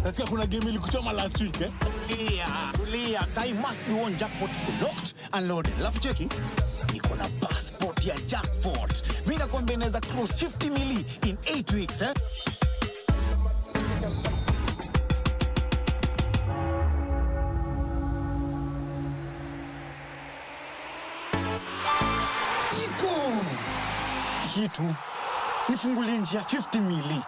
Nasikia kuna game ilikuchoma last week Tulia. Sai must be one jackpot locked and loaded. Alafu cheki. Niko na passport ya jackpot. Mimi nakwambia inaweza cross 50 mili in 8 weeks Hitu nifungulie njia 50 mili.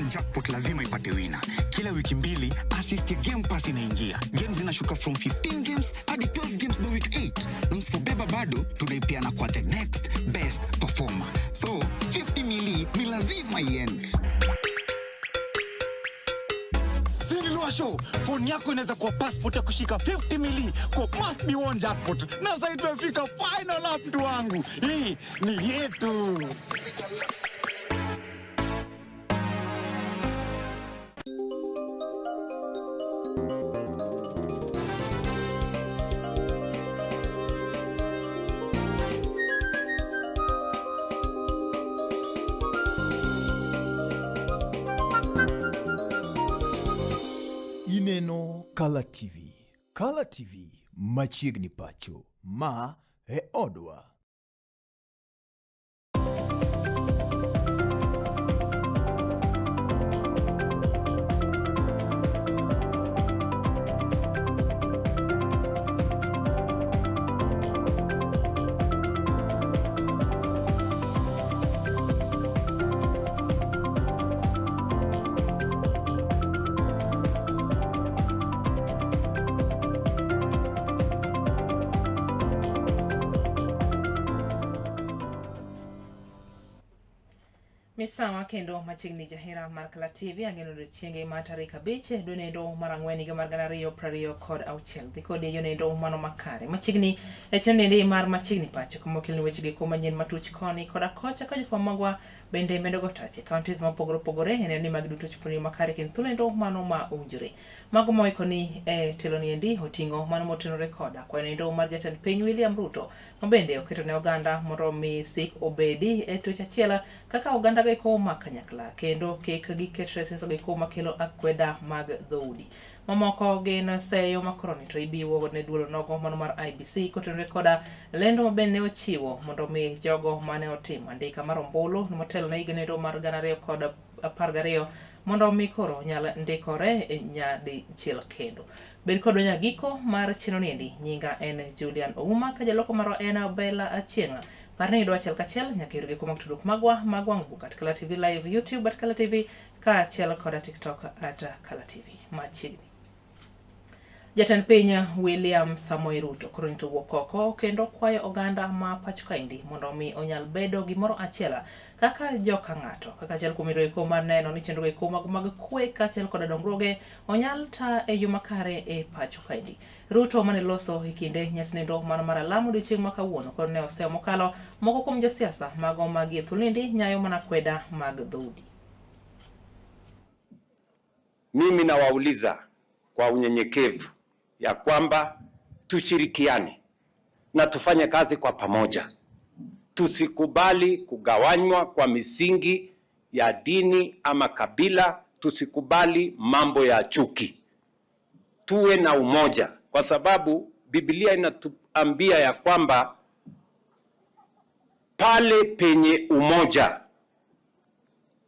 Jackpot lazima ipate wina. Kila wiki mbili assist ya Game Pass inaingia. Games zinashuka from 15 games hadi 12 games by week 8. Na msipobeba bado tunaipeana kwa the next best performer. So 50 mili ni lazima iende. Sinilua show, phone yako inaweza kuwa passport ya kushika 50 mili kwa must be one jackpot. Na sasa tumefika final up tu wangu. Hii ni yetu. Ineno Color TV. Color TV, Machiegni Pacho, ma e odwa. Misawa kendo Machiegni jahera mar Color TV angeno chienge ma tarik 5 donendo marang'wen higa mar 2026 dhikodi yonendo mano makare Machiegni chenende mar Machiegni Pacho kumokilni wechegi komanyien matuch koni koda kocha ka jofwamb magwa bende medo gotache counties mapogore opogore eneni mag duto chuponi makare kendo tulendo mano ma owinjore mago moikoni teloni endi oting'o mano motenore koda kwanendo mar jatend piny William Ruto mabende oketo ne oganda mondo mi sik obedi twech achiel kaka oganda go iko makanyakla kendo kik giketre senso go iko makelo akweda mag dhoudi mamoko gin seyo makoroni to ibiwo ne duolo nogo mano mar IBC kotenore koda lendo mabende ochiwo mondo mi jogo mane otimo andika mar ombulu motelo na higa mar 2012 mondo mi koro nyal ndikore nyadi chiel kendo bed kod nyagiko mar chino niendi nyinga en Julian Ouma ka jaloko maro en Bella Achienga parni do achiel kachiel nyaka irge kuma tuduk magwa buka Color TV live YouTube at Color TV ka achiel koda TikTok at Color TV Machiegni. Jatend piny William Samoei Ruto koro nito wokoko kendo kwayo oganda ma Pacho kaendi mondo mi onyal bedo gimoro achiel kaka joka ng'ato kaka achiel kuom ireko mar neno ni chenro eko mag kwe ka achiel koda dongruoge onyal ta e yo makare e Pacho kaendi. Ruto mane loso e kinde nyasnindo mar Lamu odiochieng' ma kawuono koro ne oseo mokalo moko kuom josiasa mago magi thulindi nyayo mana kweda mag dhoudi. Mimi nawauliza kwa unyenyekevu ya kwamba tushirikiane na tufanye kazi kwa pamoja. Tusikubali kugawanywa kwa misingi ya dini ama kabila, tusikubali mambo ya chuki. Tuwe na umoja kwa sababu Biblia inatuambia ya kwamba pale penye umoja,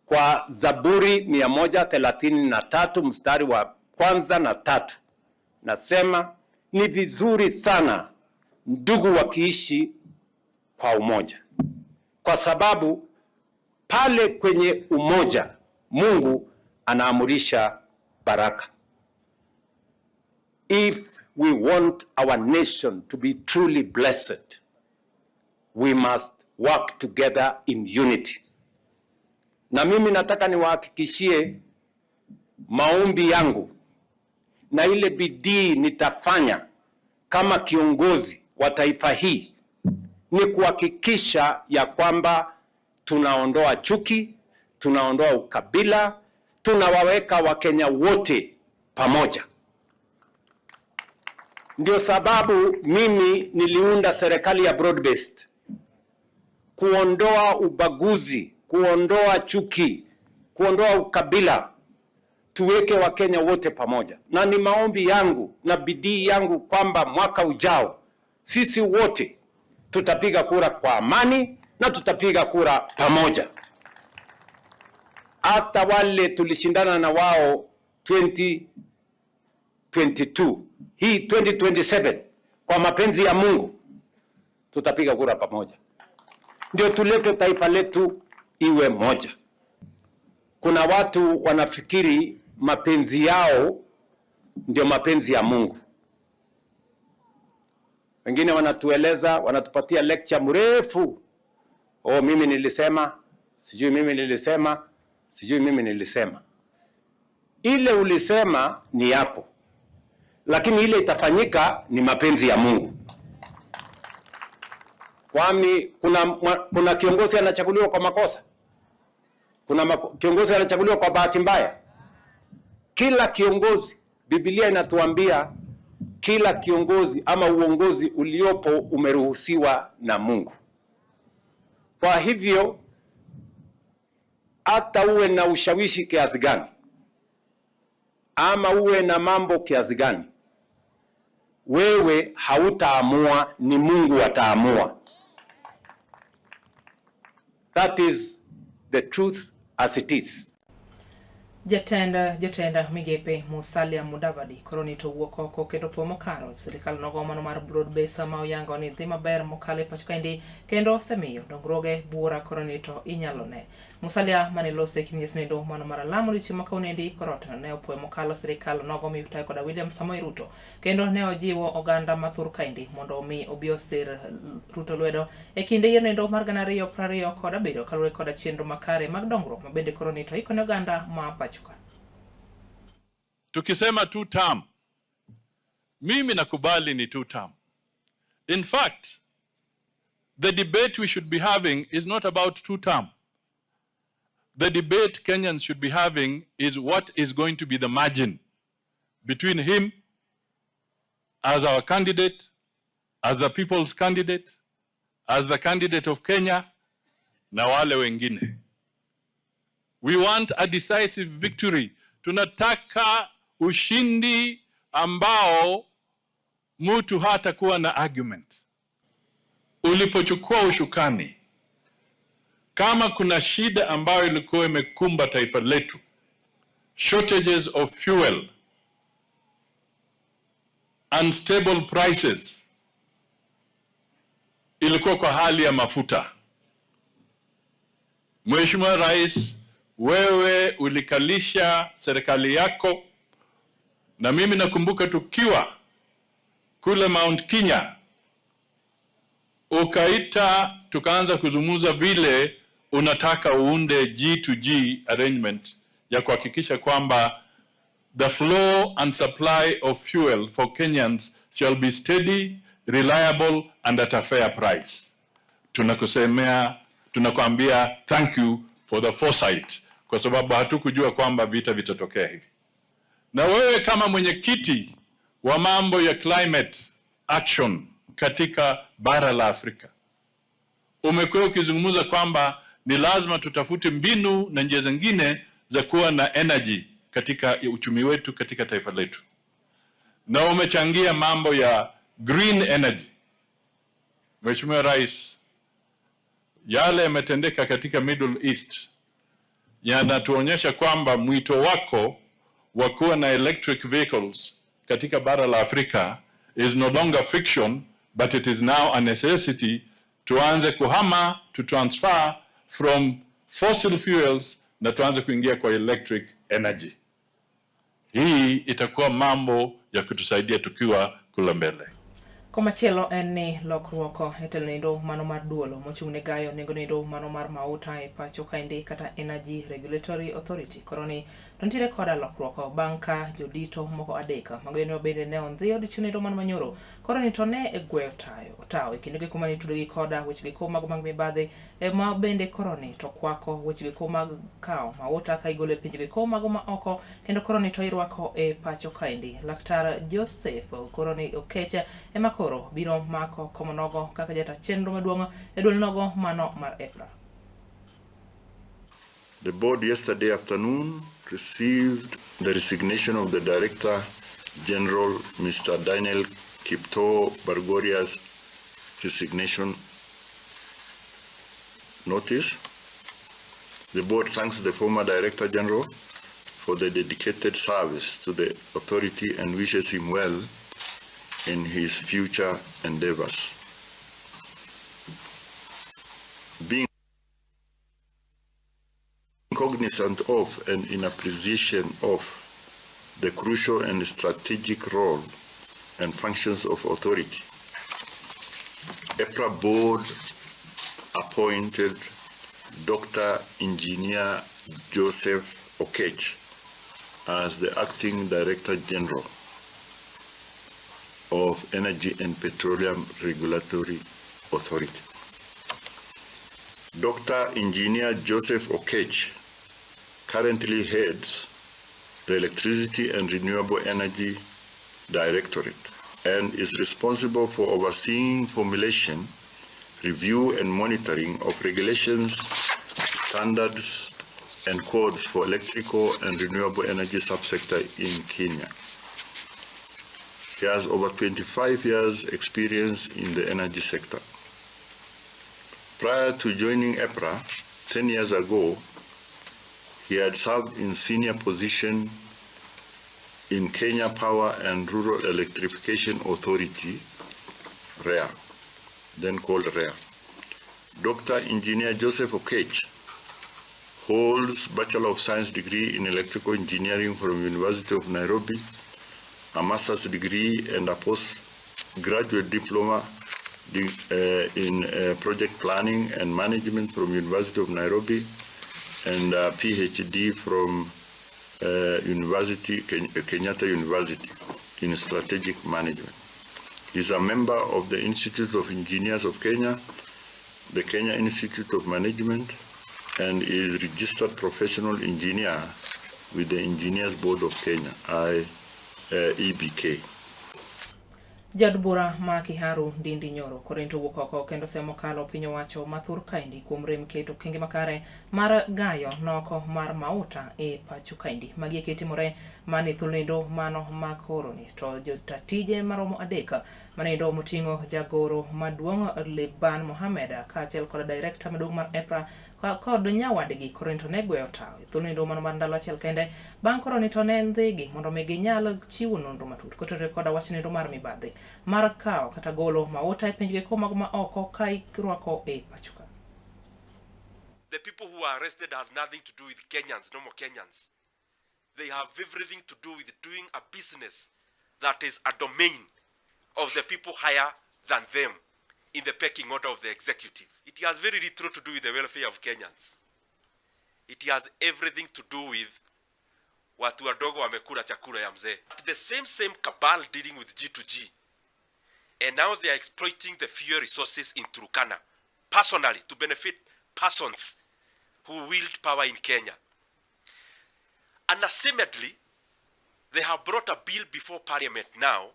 kwa Zaburi 133 mstari wa 1 na 3 nasema ni vizuri sana ndugu wakiishi kwa umoja, kwa sababu pale kwenye umoja Mungu anaamurisha baraka. If we want our nation to be truly blessed, we must work together in unity. Na mimi nataka niwahakikishie maombi yangu na ile bidii nitafanya kama kiongozi wa taifa hii ni kuhakikisha ya kwamba tunaondoa chuki, tunaondoa ukabila, tunawaweka Wakenya wote pamoja. Ndio sababu mimi niliunda serikali ya broad based, kuondoa ubaguzi, kuondoa chuki, kuondoa ukabila, tuweke Wakenya wote pamoja. Na ni maombi yangu na bidii yangu kwamba mwaka ujao sisi wote tutapiga kura kwa amani na tutapiga kura pamoja. Hata wale tulishindana na wao 2022, hii 2027, kwa mapenzi ya Mungu tutapiga kura pamoja, ndio tulete taifa letu iwe moja. Kuna watu wanafikiri mapenzi yao ndio mapenzi ya Mungu. Wengine wanatueleza, wanatupatia lecture mrefu. Oh, mimi nilisema, sijui mimi nilisema, sijui mimi nilisema. Ile ulisema ni yako, lakini ile itafanyika ni mapenzi ya Mungu. Kwani kuna kiongozi anachaguliwa kwa makosa? Kuna kiongozi anachaguliwa kwa bahati mbaya? Kila kiongozi, Biblia inatuambia kila kiongozi ama uongozi uliopo umeruhusiwa na Mungu. Kwa hivyo hata uwe na ushawishi kiasi gani ama uwe na mambo kiasi gani, wewe hautaamua, ni Mungu ataamua. That is the truth as it is. Jatenda migepe Musalia Mudavadi koroni to wuok oko kendo pomo karo sirikal nogo mano mar broad base ma oyango ni dhi maber mokale pachkendi kendo osemiyo dongruoge bura koroni to inyalo ne. Musalia mane lose kinyesni do mano mar Lamu richi makaunendi korota ne opoe mokalo sirikal nogo miutai koda William Samoei Ruto kendo ne ojiwo oganda mathur kaindi mondo mi obiosir Ruto lwedo e kinde yenendo mar 2027 kalure koda chenro makare mag dongruok mabende koroni to ikone oganda ma Pacho. Tukisema 2 term, mimi nakubali ni 2 term. In fact, the debate we should be having is not about 2 term. The debate Kenyans should be having is what is going to be the margin between him as our candidate, as the people's candidate, as the candidate of Kenya, na wale wengine. We want a decisive victory. Tunataka ushindi ambao mtu hatakuwa na argument. Ulipochukua ushukani, kama kuna shida ambayo ilikuwa imekumba taifa letu, shortages of fuel, unstable prices, ilikuwa kwa hali ya mafuta. Mheshimiwa Rais, wewe ulikalisha serikali yako, na mimi nakumbuka tukiwa kule Mount Kenya, tukaanza kuzungumza vile unataka uunde G2G arrangement ya kuhakikisha kwamba the flow and supply of fuel for Kenyans shall be steady, reliable and at a fair price. Tunakuambia thank you for the foresight, kwa sababu hatukujua kwamba vita vitatokea hivi. Na wewe kama mwenyekiti wa mambo ya climate action katika bara la Afrika, umekuwa ukizungumza kwamba ni lazima tutafute mbinu na njia zingine za kuwa na energy katika uchumi wetu katika taifa letu. Na umechangia mambo ya green energy. Mheshimiwa Rais, yale yametendeka katika Middle East yanatuonyesha kwamba mwito wako wa kuwa na electric vehicles katika bara la Afrika is no longer fiction, but it is now a necessity. Tuanze kuhama, to transfer from fossil fuels na tuanze kuingia kwa electric energy. Hii itakuwa mambo ya kutusaidia tukiwa kula mbele. Komachielo en ni lokruoko etelnindo mano mar duolo mochung'ne gayo nengo nindo mano mar mauta e pacho kaindi kata Energy Regulatory Authority koroni nitiere koda lokruok bang' ka jodito moko adek mageno bende ne ondhi odiochieng' man manyoro koro ni to ne e gweyo tawo e kinde giko mane itudo gi koda weche giko mag mibadhi ma bende koro ni to kwako weche giko mag kawo mauta ka igolo e pinje giko mago ma oko kendo koro ni to irwako e pacho kaendi. Laktar Joseph koro ni Okech ema koro biro mako komo nogo kaka jata chenro maduong' e duol nogo mano mar EPRA. The board yesterday afternoon received the resignation of the Director General, Mr. Daniel Kipto Bargoria's resignation notice. The board thanks the former Director General for the dedicated service to the authority and wishes him well in his future endeavors. Being cognizant of and in appreciation of the crucial and strategic role and functions of authority, EPRA board appointed Dr. Engineer Joseph Okech as the Acting Director General of Energy and Petroleum Regulatory Authority. Dr. Engineer Joseph Okech currently heads the Electricity and Renewable Energy Directorate and is responsible for overseeing formulation, review and monitoring of regulations, standards and codes for electrical and renewable energy subsector in Kenya. He has over 25 years experience in the energy sector. Prior to joining EPRA 10 years ago, he had served in senior position in Kenya Power and Rural Electrification Authority, REA, then called REA. Dr. Engineer Joseph Okech holds Bachelor of Science degree in Electrical Engineering from University of Nairobi, a master's degree and a postgraduate diploma in project planning and management from University of Nairobi, and a PhD from Kenyatta University in strategic management. He is a member of the Institute of Engineers of Kenya, the Kenya Institute of Management, and is registered professional engineer with the Engineers Board of Kenya, EBK. Jad bura ma Kiharu Ndindi Nyoro korento wuok oko kendo semo kalo piny owacho mathur kaendi kuom rem keto kenge makare mar gayo noko mar mauta e pacho kaendi. Magi ketimore mane thulendo mano makoro ni to jotatije maromo adeka manendo moting'o jagoro maduong' Liban Mohamed kaachiel kod director maduong' mar EPRA kod nyawadgi korento ne gweyo tawo thulendo mano mar ndalo achiel kende bang' koro ni to ne ndhigi mondo mi ginyal chiwo nonro matut kotenore koda wach nendo mar mibadhi mar kawo kata golo mauta e pinjge mago ma oko ka irwako e pachoka. The people who are arrested has nothing to do with Kenyans, normal Kenyans. They have everything to do with doing a business that is a domain of the people higher than them in the pecking order of the executive. It has very little to do with the welfare of Kenyans. It has everything to do with watu wadogo wamekula chakula ya mzee. The same cabal dealing with G2G. And now they are exploiting the fuel resources in Turkana, personally, to benefit persons who wield power in Kenya. Unashamedly, they have brought a bill before Parliament now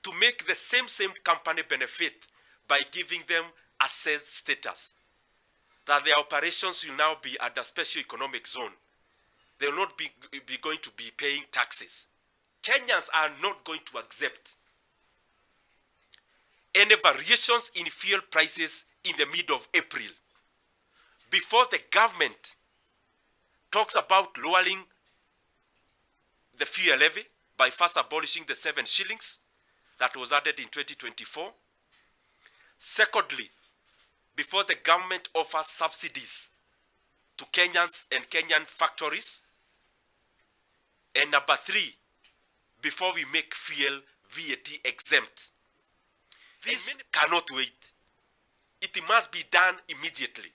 to make the same company benefit by giving them asset status, that their operations will now be at a special economic zone. They will not be going to be paying taxes. Kenyans are not going to accept any variations in fuel prices in the middle of April, before the government talks about lowering the fuel levy by first abolishing the 7 shillings that was added in 2024. Secondly, before the government offers subsidies to Kenyans and Kenyan factories. And number 3, before we make fuel VAT exempt. This cannot wait. It must be done immediately,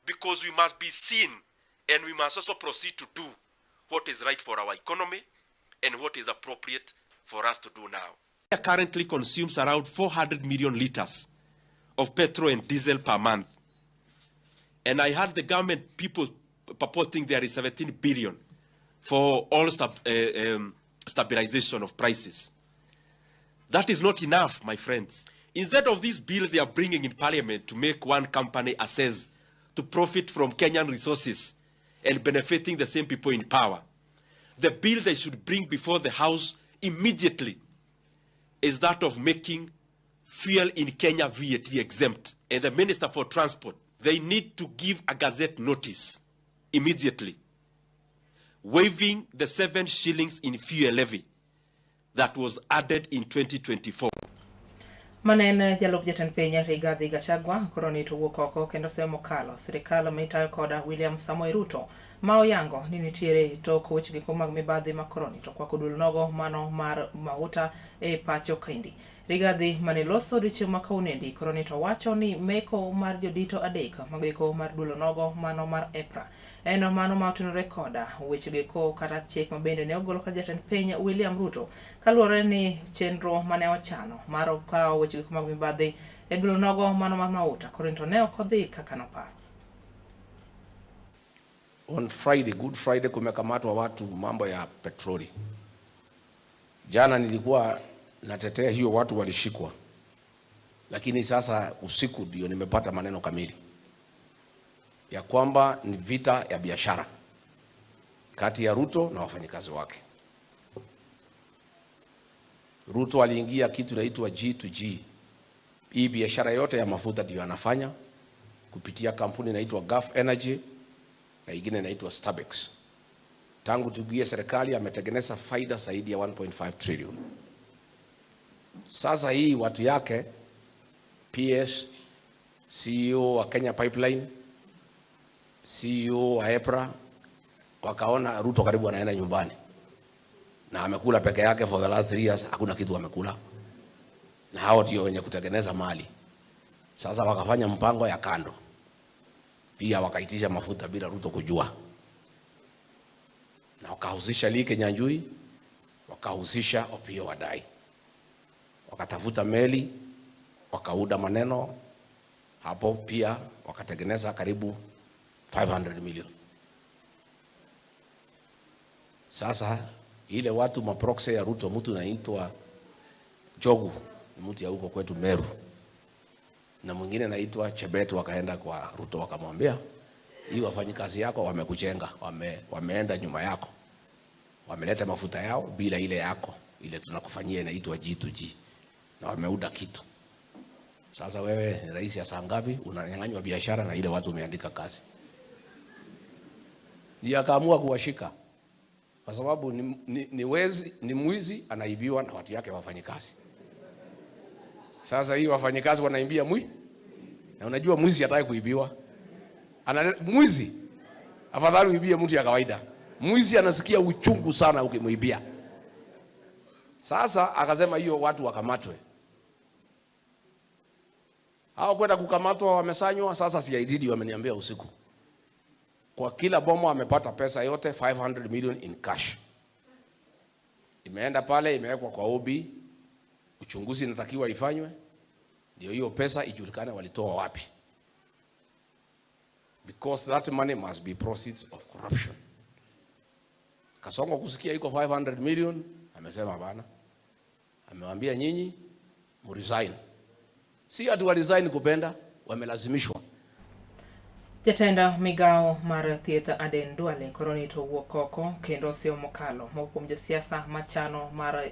because we must be seen and we must also proceed to do what is right for our economy and what is appropriate for us to do now. Kenya currently consumes around 400 million liters of petrol and diesel per month. And I heard the government people purporting there is 17 billion for all stabilization of prices. That is not enough, my friends. Instead of this bill they are bringing in parliament to make one company assess to profit from Kenyan resources and benefiting the same people in power, the bill they should bring before the House immediately is that of making fuel in Kenya VAT exempt. And the Minister for Transport, they need to give a gazette notice immediately, waiving the 7 shillings in fuel levy that was added in 2024. Manene jalup jatend piny Rigathi Gachagua koro ni to wuok oko kendo semo kalo sirikal mitayo koda William Samoei Ruto ma oyango ni nitiere tok weche giko mag mibadhi ma koroni to kwako dul nogo mano mar mauta e pacho kaindi. Rigathi mane loso odiochieng' ma kaunendi koro ni to wacho ni meko mar jodito adek magiko mar dulo nogo mano mar EPRA eno mano ma otenore koda weche giko kata chik mabende ne ogolo ka jatend piny William Ruto kaluwore ni chenro mane ochano mar kawo weche giko mag mibadhi e dulo nogo mano mar mauta koro to ne ok odhi kaka noparo. On Friday, Good Friday, kumekamatwa watu mambo ya petroli. Jana nilikuwa natetea hiyo watu walishikwa. Lakini sasa usiku ndio nimepata maneno kamili ya kwamba ni vita ya biashara kati ya Ruto na wafanyikazi wake. Ruto aliingia kitu inaitwa G2G. Hii biashara yote ya mafuta ndio anafanya kupitia kampuni inaitwa Gulf Energy na ingine inaitwa Starbex. Tangu tuingie serikali ametengeneza faida zaidi ya 1.5 trillion. Sasa hii watu yake PS, CEO wa Kenya Pipeline, CEO wa EPRA wakaona Ruto karibu anaenda nyumbani. Na amekula peke yake for the last 3 years, hakuna kitu amekula. Na hao ndio wenye kutengeneza mali. Sasa wakafanya mpango ya kando. Pia wakaitisha mafuta bila Ruto kujua. Na wakahusisha Lee Kinyanjui, wakahusisha Opiyo Wandayi. Wakatafuta meli, wakauda maneno, hapo pia wakatengeneza karibu 500 million. Sasa ile watu maproxy ya Ruto, mtu anaitwa Jogu, mtu ya huko kwetu Meru, na mwingine anaitwa Chebet, wakaenda kwa Ruto wakamwambia, hii wafanyikazi yako wamekujenga, wameenda nyuma yako, wameleta mafuta yao bila ile yako, ile tunakufanyia inaitwa G2G, na wameuda kitu. Sasa wewe ni rais ya saa ngapi unanyang'anywa biashara na ile watu umeandika kazi? Ndiye akaamua kuwashika kwa sababu ni mwizi anaibiwa na watu yake wafanyikazi. Sasa hii wafanyikazi wanaimbia na unajua mwizi hataki kuibiwa. Mwizi afadhali uibie mtu ya kawaida. Mwizi anasikia uchungu sana ukimuibia. Sasa akasema hiyo watu wakamatwe. Hao kwenda kukamatwa wamesanywa. Sasa CID wameniambia usiku, kwa kila bomo wamepata pesa yote 500 million in cash. Imeenda pale, imewekwa kwa OB, uchunguzi inatakiwa ifanywe ndio hiyo pesa ijulikane walitoa wapi, because that money must be proceeds of corruption. Kasongo kusikia iko 500 million, amesema bana, amewaambia nyinyi mresign. Si ati wa resign kupenda, wamelazimishwa. Jatenda migao mar thieth Aden Duale koroni to wuok oko kendo sio mokalo mokuom josiasa machano mar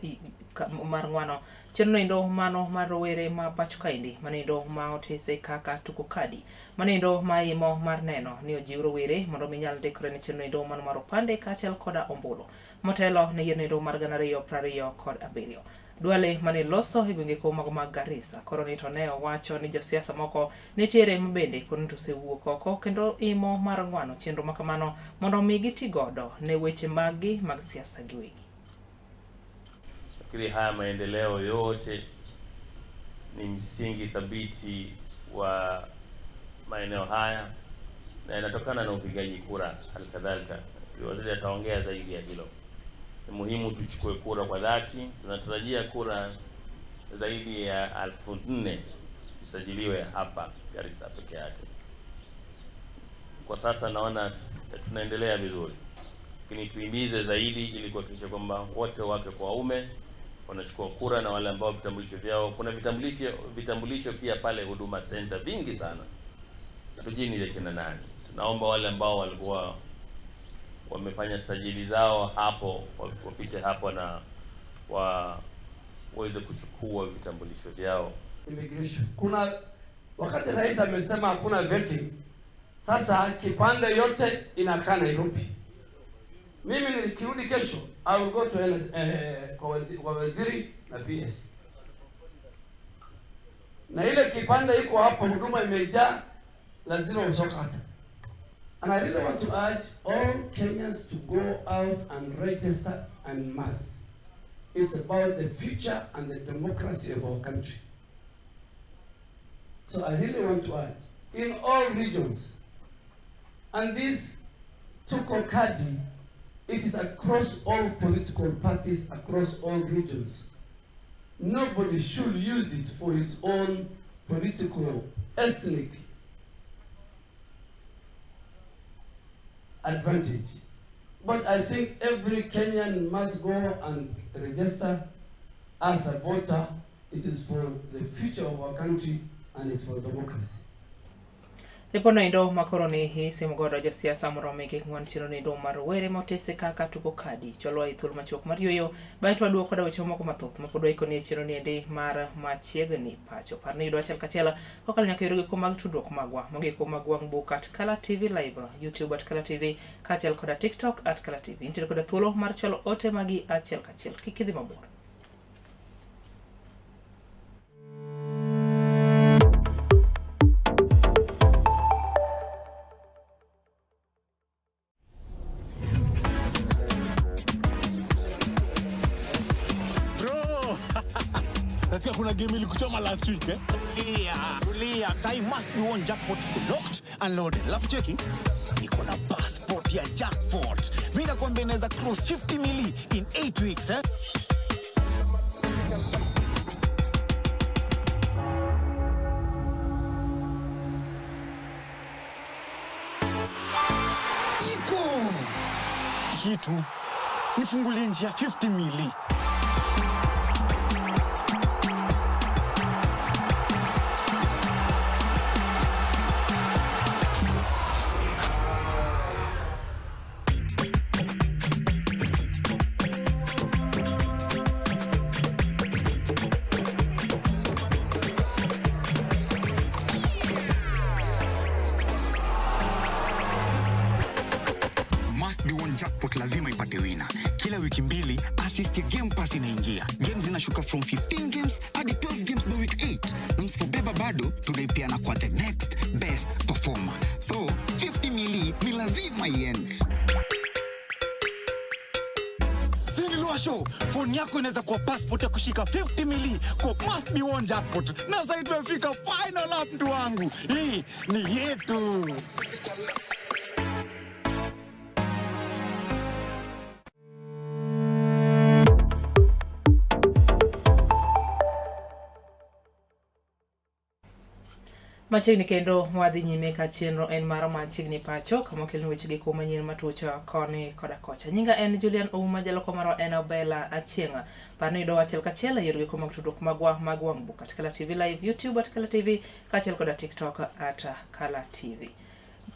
ngwano chenro mano mar rowere ma Pacho kaindi manindo ma otese kaka tuko kadi manindo maimo mar neno ni ojiw rowere mondo minyal dekore ne chenro mano mar opande kaachiel koda ombulu motelo ne yiero mar 2027. Duale mane loso higwenge ko mago mag Garissa koroni to ne owacho ni josiasa moko nitiere mabende koroni to sewuok oko kendo imo mar ngwano chenro makamano mondo migi tigodo ne weche magi mag siasa giwegi. Fikiri haya maendeleo yote ni msingi thabiti wa maeneo haya na inatokana na upigaji kura. Halikadhalika waziri ataongea zaidi ya hilo. Ni muhimu tuchukue kura kwa dhati. Tunatarajia kura zaidi ya 4,000 zisajiliwe hapa Garissa peke yake. Kwa sasa naona tunaendelea vizuri, lakini tuhimize zaidi ili kuhakikisha kwamba wote wake kwa waume wanachukua kura, na wale ambao vitambulisho vyao, kuna vitambulisho pia pale Huduma Center vingi sana, tujini ile kina nani. Tunaomba wale ambao walikuwa wamefanya sajili zao hapo wapite hapo na waweze kuchukua vitambulisho vyao. Immigration. Kuna wakati rais amesema hakuna vetting. Sasa kipande yote inakaa Nairobi. Mimi nikirudi kesho I will go to kwa waziri na PS. Na ile kipande iko hapo, huduma imejaa, lazima usoka hata. And I really want to urge all Kenyans to go out and register en masse. It's about the future and the democracy of our country. So I really want to urge in all regions, and this Tuko Kadi, it is across all political parties, across all regions. Nobody should use it for his own political, ethnic advantage. But I think every Kenyan must go and register as a voter. It is for the future of our country and it's for democracy. Lepono indo makoroni hii simu godo ja siasa moromeke ngwan chino ni do marwere motese kaka Tuko Kadi cholo ithul machok mariyo baito aduo koda wecho moko mathoth mapodo ikoni chino ni ende mar Machiegni Pacho parni do achel kachela okal nyaka yorugi komag tudruok magwa mogi komagwa ngbuka at Kala TV live, YouTube at Kala TV, kachel koda TikTok at Kala TV. Intere koda thuolo mar cholo ote magi achel kachel kikidhi mabor. Nasikia kuna game ilikuchoma last week eh? Yeah, tulia. Sai must be one jackpot locked and loaded. Alafu cheki, niko na passport ya jackpot. Mimi nakwambia naweza cross 50 mili in 8 weeks eh? Iko hitu nifungulie njia 50 mili. Jackpot lazima ipate wina. Kila wiki mbili assist ya Game Pass inaingia. Games zinashuka from 15 games hadi 12 games by week 8. Na msipobeba bado tunaipeana kwa the next best performer. So 50 mili ni lazima iende. Sinilua show, phone yako inaweza kuwa passport ya kushika 50 mili kwa must be one jackpot. Na sasa tumefika final lap mtu wangu. Hii ni yetu. Machiegni kendo mwadhi nyime ka chenro en mar Machiegni Pacho kama kelni weche gi manyien matucho koni koda kocha. Nyinga en Julian Ouma, jaloko marwa en Obela Achienga. Parni do achel kachela yorgi kuma tudruok magwa mbuka at Kala TV live, YouTube at Kala TV, kachel koda TikTok at Kala TV.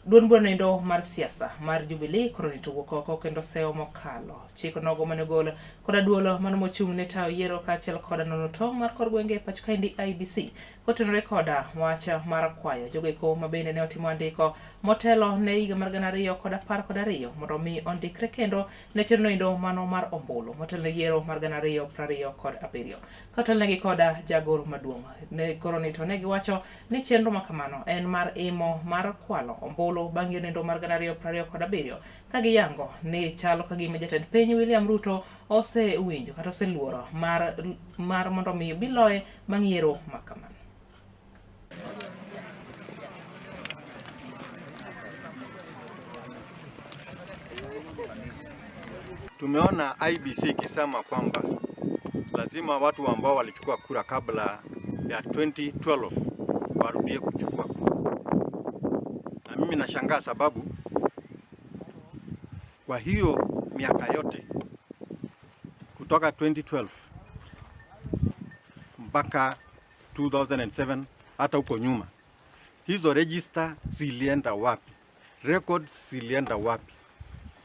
Duon buona indo mar siasa mar Jubilee koroni tugo koko kendo seo mokalo chiko nogo manegol koda duolo mano mochung ne tawo yiero kachel koda nono tong mar kor gwenge Pacho kaindi IBC kotenore koda wacha mar kwayo jogeko mabende ne otimo andiko motelo ne higa mar 2012 mondo mi ondikre kendo ne chenro indo mano mar ombulu motelo yiero mar 2027 kotelnegi koda jagoro maduong' ne koroni to ne giwacho ni chenro makamano en mar imo mar kwalo ombulu bang'e nendo mar 2027 ka giyango ni chalo kagima jatend piny William Ruto osewinjo kata oseluoro mar mondo mi biloye bang' yiero makamano. tumeona IBC ikisema kwamba lazima watu ambao walichukua kura kabla ya 2012 warudie kuchukua kura. Na mimi nashangaa sababu kwa hiyo miaka yote kutoka 2012 mpaka 2007 hata huko nyuma, hizo register zilienda wapi? Records zilienda wapi?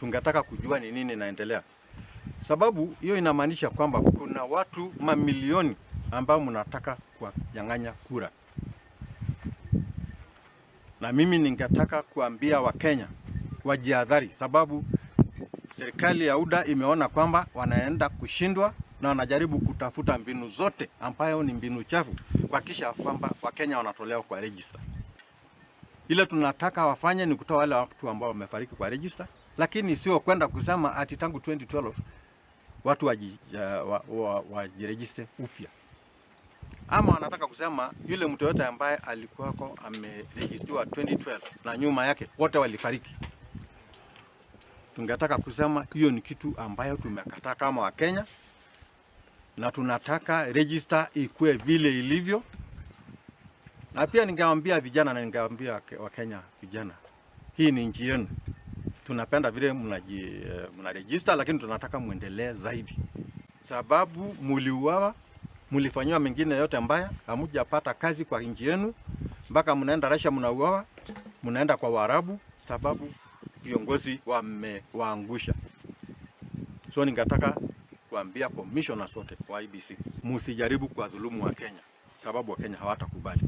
Tungetaka kujua ni nini inaendelea. Sababu hiyo inamaanisha kwamba kuna watu mamilioni ambao mnataka kuwanyang'anya kura. Na mimi ningetaka kuambia Wakenya wajihadhari, sababu serikali ya UDA imeona kwamba wanaenda kushindwa na wanajaribu kutafuta mbinu zote ambayo ni mbinu chafu kuhakikisha kwamba Wakenya wanatolewa kwa register. Ile tunataka wafanye ni kutoa wale watu ambao wamefariki kwa register, lakini sio kwenda kusema ati tangu 2012 watu wajiregister upya. Ama wanataka kusema yule mtu yote ambaye alikuwako ameregistiwa 2012 na nyuma yake wote walifariki. Tungetaka kusema hiyo ni kitu ambayo tumekataa kama Wakenya, na tunataka register ikue vile ilivyo. Na pia ningewaambia vijana na ningewaambia Wakenya vijana, hii ni nchi yenu. Tunapenda vile mna register, lakini tunataka muendelee zaidi. Sababu muliuawa, mulifanywa mengine yote ambayo hamujapata kazi kwa nchi yenu, mpaka mnaenda Russia mnauawa, mnaenda kwa Waarabu sababu viongozi wamewaangusha. So ningetaka kuambia commissioners wote wa IBC, msijaribu kuwadhulumu wa Kenya sababu wa Kenya hawatakubali.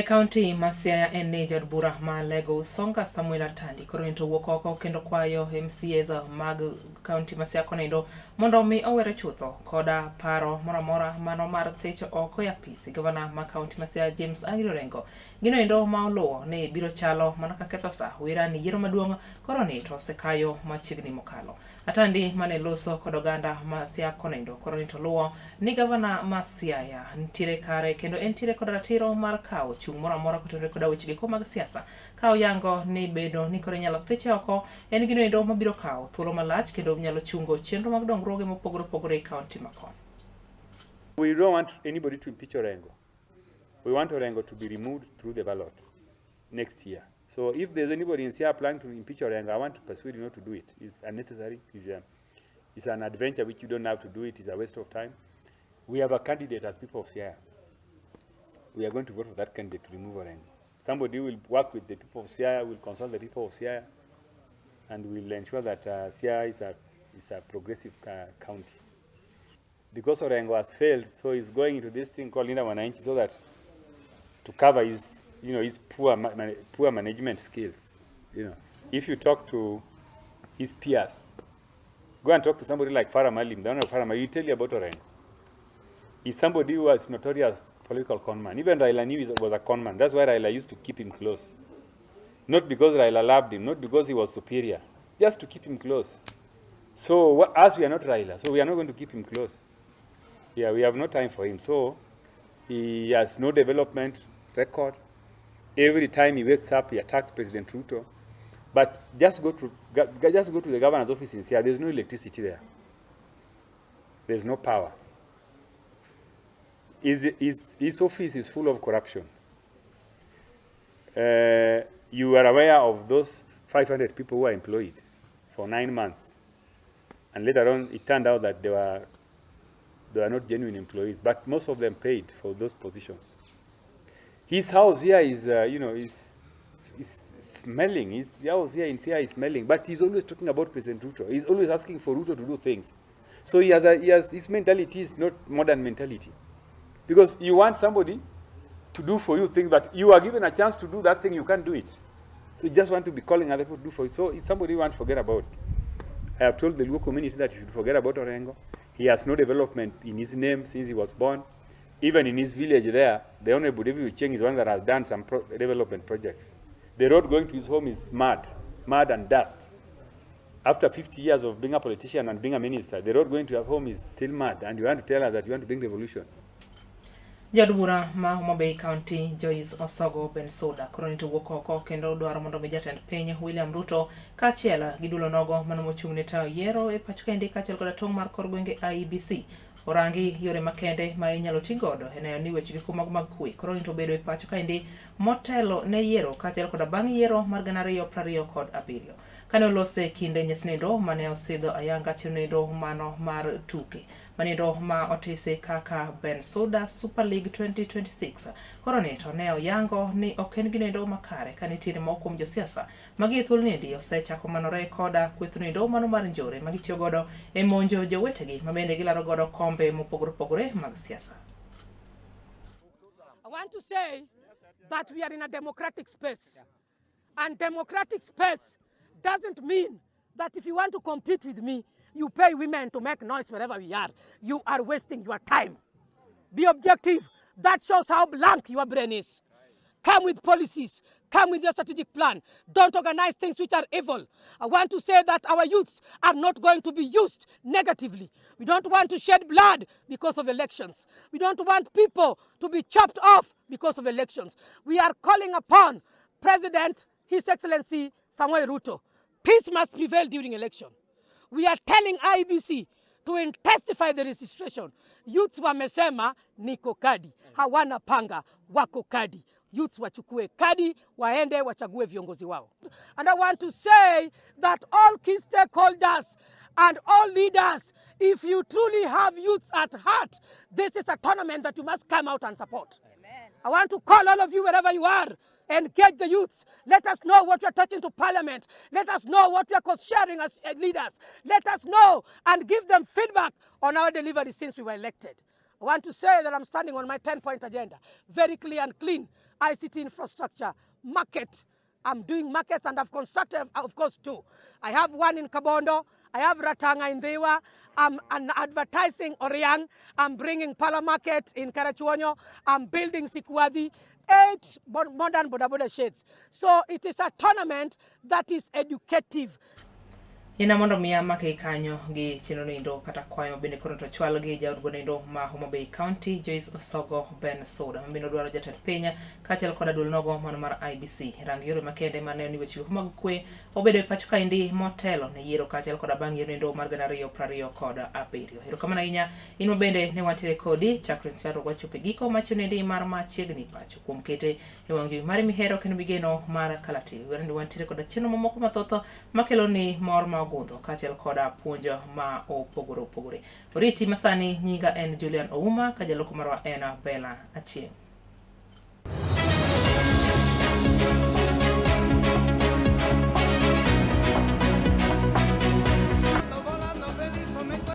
County Masiaya ene jod bura ma Lego Songa Samuel Atandi korinto wokoko kendo kwayo MCAs mag County Masiaya konendo mondo mi owere chutho koda paro moramora mano mar thecho oko ya pisi gavana ma County Masiaya James Agirorengo gino endo ma oluwo ne biro chalo mana ka ketho sa wira ni yiero maduong' koro ni to sekayo machiegni mokalo. Atandi mane loso kod oganda Masiaya konendo koro ni to luwo ni gavana Masiaya ntiere kare kendo entiere kod ratiro mar kawo chung' moramora kotenore koda weche giko mag siasa kawo yango ni bedo ni koro nyalo theche oko en gino endo mabiro kawo thuolo malach kendo nyalo chungo chenro mag dongruoge mopogore opogore e kaunti makon. We don't want anybody to impeach Orengo. We want Orengo to be removed through the ballot next year. So if there's anybody in Siaya planning to impeach Orengo, I want to persuade you not to do it. It's unnecessary. It's an adventure which you don't have to do it. It's a waste of time. We have a candidate as people of Siaya. We are going to vote for that candidate to remove Orengo. Somebody will work with the people of Siaya, will consult the people of Siaya, and will ensure that Siaya is a progressive county. Because Orengo has failed, so he's going into this thing called Linda Wananchi so that to cover his, his poor management skills. If you talk to his peers, go and talk to somebody like Farah Malim, the owner of Farah Malim, he'll tell you about Orengo. He's somebody who was notorious political conman. Even Raila knew he was a conman. That's why Raila used to keep him close. Not because Raila loved him, not because he was superior, just to keep him close. So as we are not Raila, so we are not going to keep him close. Yeah, we have no time for him. So he has no development record. Every time he wakes up, he attacks President Ruto. But just go to the governor's office in Siaya. There's no electricity there. There's no power. His office is full of corruption. You are aware of those 500 people who are employed for 9 months. And later on, it turned out that they were not genuine employees, but most of them paid for those positions. His house here is, is smelling. His house here in Siaya is smelling, but he's always talking about President Ruto. He's always asking for Ruto to do things. So his mentality is not modern mentality. Because you want somebody to do for you things, but you are given a chance to do that thing, you can't do it. So you just want to be calling other people to do for you. So it's somebody you want to forget about. I have told the Luo community that you should forget about Orengo. He has no development in his name since he was born. Even in his village there, the Honorable David Ucheng is one that has done some development projects. The road going to his home is mud and dust. After 50 years of being a politician and being a minister, the road going to your home is still mud, and you want to tell us that you want to bring revolution. Jadbura ma Homa Bay County Joyce Osogo Bensoda koro nito wuok oko kendo dwaro mondo mi jatend piny William Ruto kaachiel gi dulo nogo mano mochung' ne tayo yiero e pacho kendi kaachiel koda tong' mar kor gwenge IEBC orangi yore makende ma inyalo ti godo e neno ni weche giko mag kwe koro nito bedo e pacho kendi motelo ne yiero kaachiel koda bang' yiero mar 2027 kane olose kinde nyasnindo mane osidho ayanga chenro mano mar tuke manindo ma otise kaka Bensoda Super League 2026 koro nito ne oyango ni ok en ginendo makare kanitiere moko kuom josiasa magi thul nindi osechako manore koda kwethnindo mano mar njore magitiyo godo e monjo jowetegi mabende gilaro godo kombe mopogore opogore mag siasa. I want to say that we are in a democratic space, and democratic space doesn't mean that if you want to compete with me, you pay women to make noise wherever we are. You are wasting your time. Be objective. That shows how blank your brain is. Come with policies. Come with your strategic plan. Don't organize things which are evil. I want to say that our youths are not going to be used negatively. We don't want to shed blood because of elections. We don't want people to be chopped off because of elections. We are calling upon President, His Excellency Samuel Ruto. Peace must prevail during election. We are telling IEBC to intensify the registration. Youths wamesema niko kadi, hawana panga, wako kadi. Youths wachukue kadi, waende wachague viongozi wao. And I want to say that all key stakeholders and all leaders, if you truly have youths at heart, this is a tournament that you must come out and support. Amen. I want to call all of you wherever you are. Engage the youths. Let us know what we are taking to Parliament. Let us know what we are sharing as leaders. Let us know and give them feedback on our delivery since we were elected. I want to say that I'm standing on my 10-point agenda. Very clear and clean. ICT infrastructure, market. I'm doing markets and I've constructed, of course, two. I have one in Kabondo. I have Ratanga in Dewa. I'm advertising Oriang. I'm bringing Pala Market in Karachuonyo. I'm building Sikwadi. 8 modern bodaboda sheds. So it is a tournament that is educative. Ina mondo miya make kanyo gi chino nindo kata kwayo bende koro to chwal gi jaod nindo ma Homa Bay County Joyce Osogo Bensoda mabino dwaro jatend piny kaachiel koda dul nogo mano mar IEBC rangi yore makende mane ni weche mag kwe obedo e pacho kaendi motelo ne yiero kaachiel koda bang' yiero nindo mar 2027. Erokamano ahinya in mabende ne wantiere kodi chakre karo wachope giko machiegni mar Machiegni Pacho kuom kete e wang' jowi mare mihero kendo migeno mar Kalatil. Werni wantiere koda chenro mamoko mathoth makelo ni mor ma ogundho kaachiel koda puonjo ma opogore. Oriti masani nyinga en Julian Ouma ka jaloko marwa en Bella Achieng'.